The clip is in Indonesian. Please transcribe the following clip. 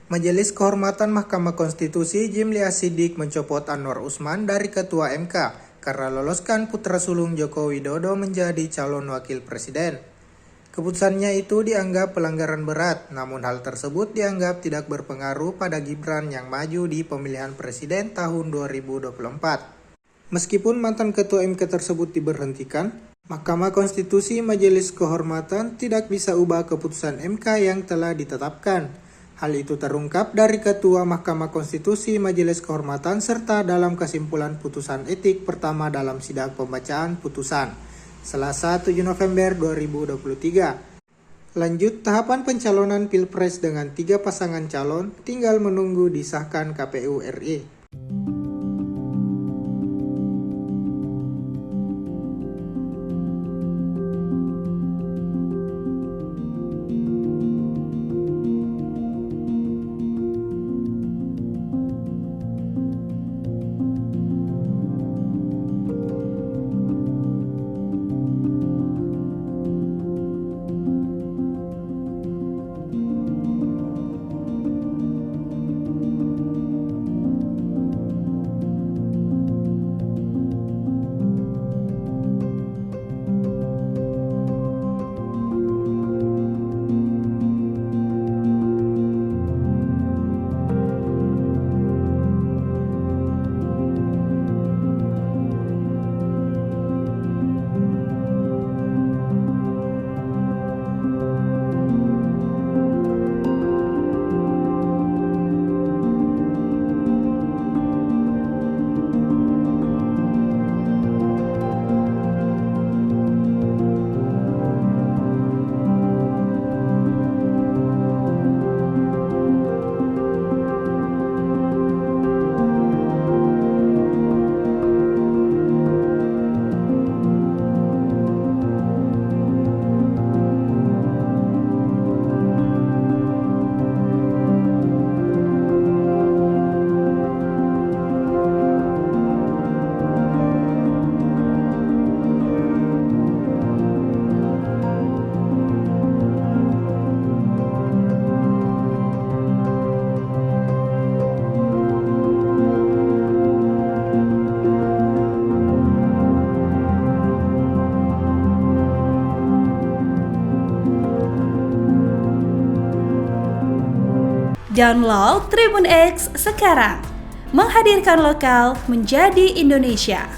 Majelis Kehormatan Mahkamah Konstitusi Jimli Asidik mencopot Anwar Usman dari Ketua MK karena loloskan putra sulung Joko Widodo menjadi calon wakil presiden. Keputusannya itu dianggap pelanggaran berat, namun hal tersebut dianggap tidak berpengaruh pada Gibran yang maju di pemilihan presiden tahun 2024. Meskipun mantan Ketua MK tersebut diberhentikan, Mahkamah Konstitusi Majelis Kehormatan tidak bisa ubah keputusan MK yang telah ditetapkan. Hal itu terungkap dari Ketua Mahkamah Konstitusi Majelis Kehormatan serta dalam kesimpulan putusan etik pertama dalam sidang pembacaan putusan, Selasa 7 November 2023. Lanjut tahapan pencalonan Pilpres dengan 3 pasangan calon, tinggal menunggu disahkan KPU RI. Download Tribun X sekarang, menghadirkan lokal menjadi Indonesia.